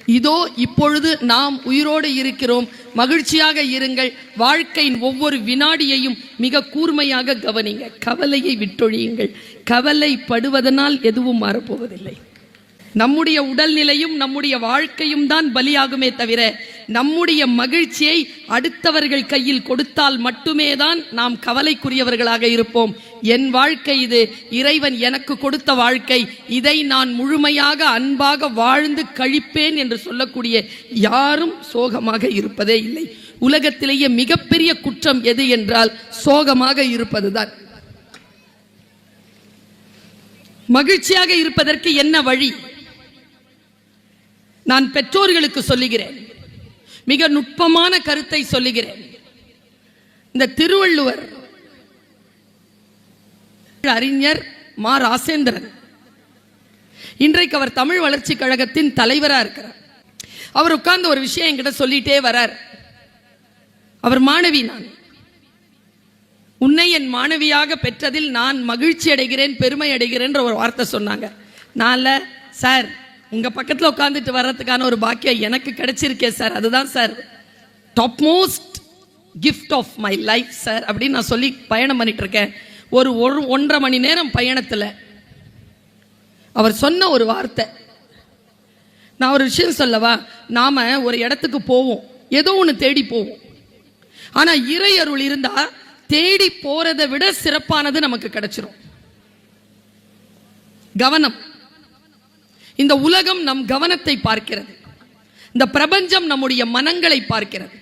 இதோ இப்பொழுது நாம் உயிரோடு இருக்கிறோம், மகிழ்ச்சியாக இருங்கள். வாழ்க்கையின் ஒவ்வொரு வினாடியையும் மிக கூர்மையாக கவனிங்க. கவலையை விட்டொழியுங்கள். கவலைப்படுவதனால் எதுவும் மாறப்போவதில்லை. நம்முடைய உடல்நிலையும் நம்முடைய வாழ்க்கையும் தான் பலியாகுமே தவிர நம்முடைய மகிழ்ச்சியை அடுத்தவர்கள் கையில் கொடுத்தால் மட்டுமே தான் நாம் கவலைக்குரியவர்களாக இருப்போம். என் வாழ்க்கை இது, இறைவன் எனக்கு கொடுத்த வாழ்க்கை, இதை நான் முழுமையாக அன்பாக வாழ்ந்து கழிப்பேன் என்று சொல்லக்கூடிய யாரும் சோகமாக இருப்பதே இல்லை. உலகத்திலேயே மிகப்பெரிய குற்றம் எது என்றால் சோகமாக இருப்பதுதான். மகிழ்ச்சியாக இருப்பதற்கு என்ன வழி? நான் பெற்றோர்களுக்கு சொல்லுகிறேன், மிக நுட்பமான கருத்தை சொல்லுகிறேன். இந்த திருவள்ளுவர் அறிஞர் மா ராசேந்திரன், இன்றைக்கு அவர் தமிழ் வளர்ச்சி கழகத்தின் தலைவராக இருக்கிறார். அவர் உட்கார்ந்து ஒரு விஷயம் என்கிட்ட சொல்லிட்டே வரார். அவர் மாணவி, நான் உன்னை என் மாணவியாக பெற்றதில் நான் மகிழ்ச்சி அடைகிறேன், பெருமை அடைகிறேன் ஒரு வார்த்தை சொன்னாங்க. நான் சார், உங்க பக்கத்தில் உட்காந்துட்டு வர்றதுக்கான ஒரு பாக்கியம் எனக்கு கிடைச்சிருக்கே சார், அதுதான் sir topmost gift of my life sir அப்படின்னு நான் சொல்லி பயணம் பண்ணிட்டு இருக்கேன். ஒரு 1.5 மணி நேரம் பயணத்தில் அவர் சொன்ன ஒரு வார்த்தை, நான் ஒரு விஷயம் சொல்லவா, நாம ஒரு இடத்துக்கு போவோம், ஏதோ ஒன்று தேடி போவோம். ஆனா இறை அருள் இருந்தா தேடி போறதை விட சிறப்பானது நமக்கு கிடைச்சிரும். கவனம். இந்த உலகம் நம் கவனத்தை பார்க்கிறது. இந்த பிரபஞ்சம் நம்முடைய மனங்களை பார்க்கிறது.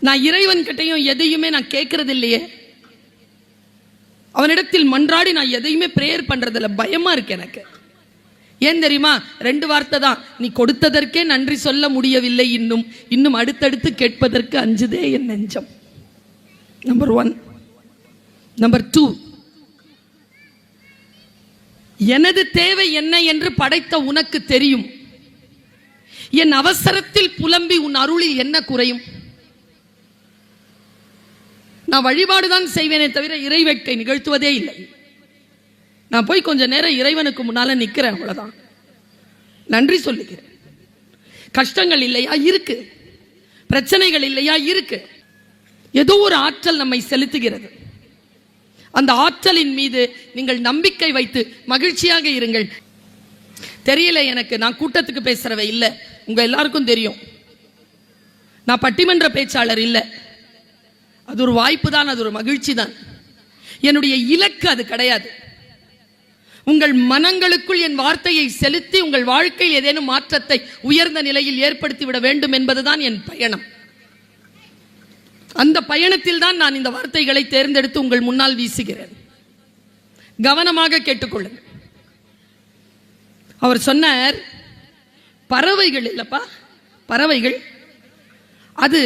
நான் இறைவன் கிட்டையும் எதையுமே நான் கேட்கறது இல்லையே, அவனிடத்தில் மன்றாடி நான் எதையுமே பிரேயர் பண்றதில்ல. பயமா இருக்கு எனக்கு. ஏன் தெரியுமா? 2 வார்த்தை தான், நீ கொடுத்ததற்கே நன்றி சொல்ல முடியவில்லை, இன்னும் அடுத்தடுத்து கேட்பதற்கு அஞ்சுதே என் நெஞ்சம். நம்பர் 1. நம்பர் 2, எனது தேவை என்ன என்று படைத்த உனக்கு தெரியும். என் அவசரத்தில் புலம்பி உன் அருளில் என்ன குறையும்? நான் வழிபாடுதான் செய்வேனே தவிர இறை வேட்கை நிகழ்த்துவதே இல்லை. நான் போய் கொஞ்ச நேரம் இறைவனுக்கு முன்னால நிக்கிறேன், அவ்வளவுதான். நன்றி சொல்லுகிறேன். கஷ்டங்கள் இல்லையா? இருக்கு. பிரச்சனைகள் இல்லையா? இருக்கு. ஏதோ ஒரு ஆற்றல் நம்மை செலுத்துகிறது. அந்த ஆற்றலின் மீது நீங்கள் நம்பிக்கை வைத்து மகிழ்ச்சியாக இருங்கள். தெரியல எனக்கு, நான் கூட்டத்துக்கு பேசுறவ இல்லை, உங்க எல்லாருக்கும் தெரியும். நான் பட்டிமன்ற பேச்சாளர் இல்லை. அது ஒரு வாய்ப்பு தான், அது ஒரு மகிழ்ச்சி தான். என்னுடைய இலக்கு அது கிடையாது. உங்கள் மனங்களுக்குள் என் வார்த்தையை செலுத்தி உங்கள் வாழ்க்கையில் ஏதேனும் மாற்றத்தை உயர்ந்த நிலையில் ஏற்படுத்திவிட வேண்டும் என்பதுதான் என் பயணம். அந்த பயணத்தில் தான் நான் இந்த வார்த்தைகளை தேர்ந்தெடுத்து உங்கள் முன்னால் வீசுகிறேன். கவனமாக கேட்டுக்கொள்ளுங்கள். அவர் சொன்னார், பறவைகள் இல்லப்பா, பறவைகள் அது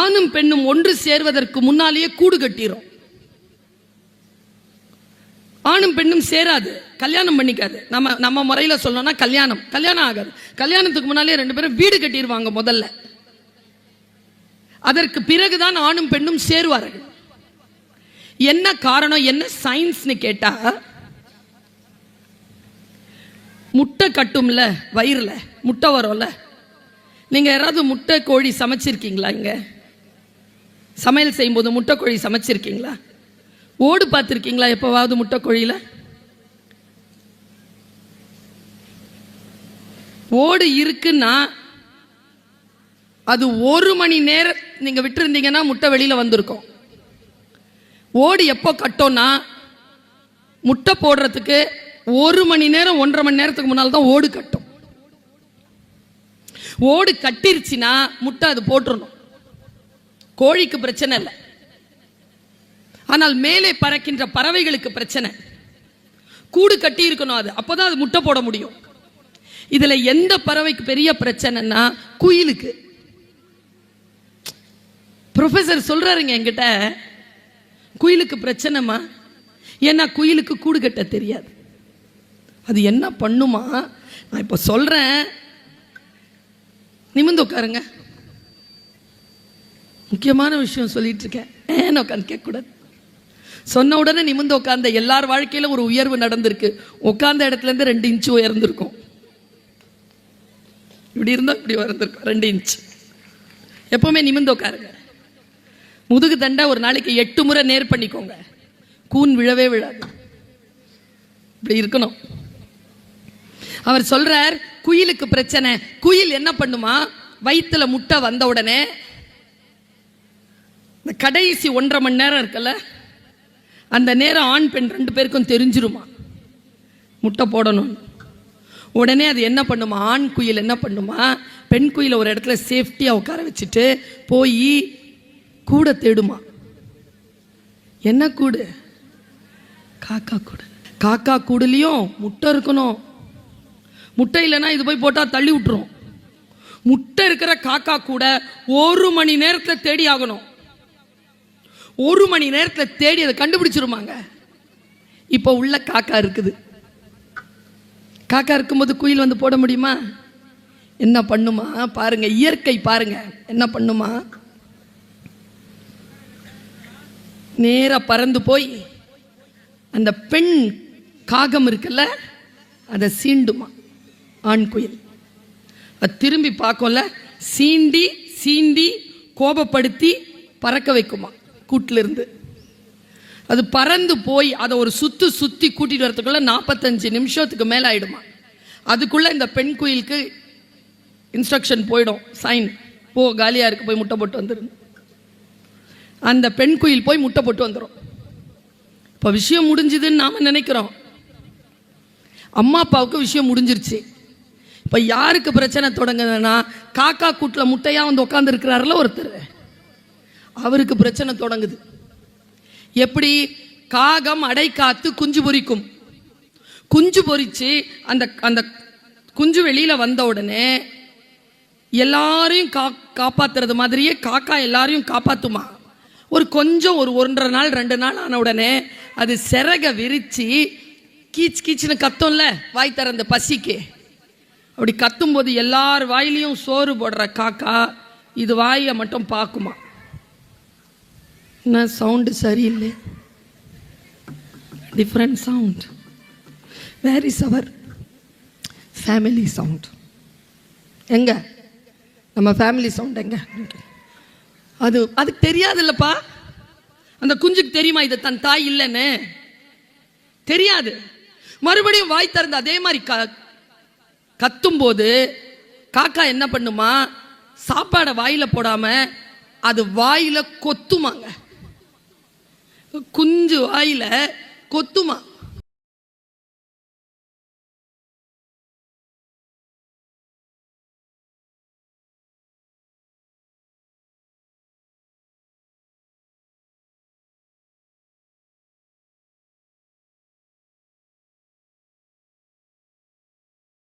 ஆணும் பெண்ணும் ஒன்று சேர்வதற்கு முன்னாலேயே கூடு கட்டிரும். ஆணும் பெண்ணும் சேராது, கல்யாணம் பண்ணிக்காது. நம்ம முறையில சொல்லணும்னா கல்யாணம் ஆகாது. கல்யாணத்துக்கு முன்னாலே 2 பேரும் வீடு கட்டிடுவாங்க முதல்ல. அதற்கு பிறகுதான் ஆணும் பெண்ணும் சேருவார்கள். என்ன காரணம், என்ன சயின்ஸ்னு கேட்டா, முட்டை கட்டும்ல வயிறுல, முட்டை வரும்ல. நீங்க யாராவது முட்டை கோழி சமைச்சிருக்கீங்களா? இங்க சமையல் செய்யும் போது முட்டை கோழி சமைச்சிருக்கீங்களா? ஓடு பார்த்திருக்கீங்களா எப்பவாவது முட்டை கோழியில? ஓடு இருக்குன்னா அது 1 மணி நேரம் நீங்க விட்டு இருந்தீங்கன்னா முட்டை வெளியில வந்திருக்கும். ஓடு எப்போ கட்டோம்னா, முட்டை போடுறதுக்கு 1 மணி நேரம் 1.5 மணி நேரத்துக்கு முன்னால் தான் ஓடு கட்டும். ஓடு கட்டிருச்சுன்னா முட்டை அது போட்டுறணும். கோழிக்கு பிரச்சனை இல்லை. ஆனால் மேலே பறக்கின்ற பறவைகளுக்கு பிரச்சனை. கூடு கட்டி இருக்கணும், அது அப்போதான் அது முட்டை போட முடியும். இதுல எந்த பறவைக்கு பெரிய பிரச்சனைன்னா குயிலுக்கு. ப்ரொஃபசர் சொல்றாருங்க என்கிட்ட, குயிலுக்கு பிரச்சனைமா, ஏன்னா குயிலுக்கு கூடு கட்ட தெரியாது. அது என்ன பண்ணுமா, நான் இப்போ சொல்றேன், நிமிர்ந்து உட்காருங்க. முக்கியமான விஷயம் சொல்லிட்டு இருக்கேன், உட்காந்து கேட்கக்கூடாது. சொன்ன உடனே நிமிர்ந்து உட்கார்ந்த எல்லார் வாழ்க்கையில ஒரு உயர்வு நடந்திருக்கு. உட்கார்ந்த இடத்துல இருந்து 2 இன்ச்சு உயர்ந்திருக்கும். இப்படி இருந்தா இப்படி உயர்ந்திருக்கும் 2 இன்ச். எப்பவுமே நிமிர்ந்து உட்காருங்க. முதுகு தண்டை ஒரு நாளைக்கு 8 முறை நேர் பண்ணிக்கோங்க. கூன் விழவே விழாது. இப்படி இருக்கணும். அவர் சொல்றார், குயிலுக்கு பிரச்சனை. குயில் என்ன பண்ணுமா, வயிற்றுல முட்டை வந்த உடனே இந்த கடைசி 1.5 மணி நேரம் இருக்குல்ல, அந்த நேரம் ஆண் பெண் 2 பேருக்கும் தெரிஞ்சிருமா முட்டை போடணும். உடனே அது என்ன பண்ணுமா, ஆண் குயில் என்ன பண்ணுமா, பெண் குயிலை ஒரு இடத்துல சேஃப்டியாக உட்கார வச்சுட்டு போய் கூடை தேடுமா. என்ன கூடு? காக்கா கூடு. காக்கா கூடுலையும் முட்டை இருக்கணும். முட்டை இல்லைன்னா இது போய் போட்டால் தள்ளி விட்டுரும். முட்டை இருக்கிற காக்கா கூட 1 மணி நேரத்தில் தேடி ஆகணும். 1 மணி நேரத்தில் தேடி அதை கண்டுபிடிச்சிருமாங்க. இப்போ உள்ள காக்கா இருக்குது. காக்கா இருக்கும்போது குயில் வந்து போட முடியுமா? என்ன பண்ணுமா பாருங்க, இயற்கை பாருங்க என்ன பண்ணுமா. நேரா பறந்து போய் அந்த பெண் காகம் இருக்குல்ல அதை சீண்டுமா. ஆண் குயில் அது திரும்பி பார்க்கும்ல, சீண்டி சீண்டி கோபப்படுத்தி பறக்க வைக்குமா கூட்டில இருந்து. அது பறந்து போய் அதை ஒரு சுத்தி கூட்டிட்டு வரதுக்குள்ள 45 நிமிஷத்துக்கு மேலே ஆயிடுமா. அதுக்குள்ள இந்த பெண் குயிலுக்கு இன்ஸ்ட்ரக்ஷன் போயிடும், சைன், போ காலியா இருக்கு, போய் முட்டை போட்டு வந்துடும். அந்த பெண் குயில் போய் முட்டை போட்டு வந்துடும். இப்போ விஷயம் முடிஞ்சுதுன்னு நாம நினைக்கிறோம். அம்மா அப்பாவுக்கு விஷயம் முடிஞ்சிருச்சு. இப்போ யாருக்கு பிரச்சனை தொடங்குதுன்னா, காக்கா கூட்டில் முட்டையா வந்து உட்காந்து இருக்கிறாருல ஒருத்தர், அவருக்கு பிரச்சனை தொடங்குது. எப்படி? காகம் அடை காத்து குஞ்சு பொரிக்கும். குஞ்சு பொரிச்சு அந்த அந்த குஞ்சு வெளியில வந்த உடனே எல்லாரையும் காப்பாத்துறது மாதிரியே காக்கா எல்லாரையும் காப்பாத்துமா. ஒரு கொஞ்சம் ஒரு 1.5 நாள் 2 நாள் ஆன உடனே அது சிறக விரிச்சு கீச் கீச்சுன்னு கத்தும்ல, வாய் திறந்த பசிக்கு. அப்படி கத்தும் போது எல்லார் வாயிலையும் சோறு போடுற காக்கா இது வாயை மட்டும் பார்க்குமா. என்ன சவுண்டு சரியில்லை, different sound. Where is our family sound? எங்க நம்ம ஃபேமிலி சவுண்ட் எங்க? அதுக்கு தெரியாது இல்லப்பா. அந்த குஞ்சுக்கு தெரியுமா இது தன் தாய் இல்லைன்னு? தெரியாது. மறுபடியும் வாய் திறந்து அதே மாதிரி கத்தும் போது காக்கா என்ன பண்ணுமா, சாப்பாடை வாயில போடாம அது வாயில கொத்துமாங்க. குஞ்சு வாயில கொத்துமா.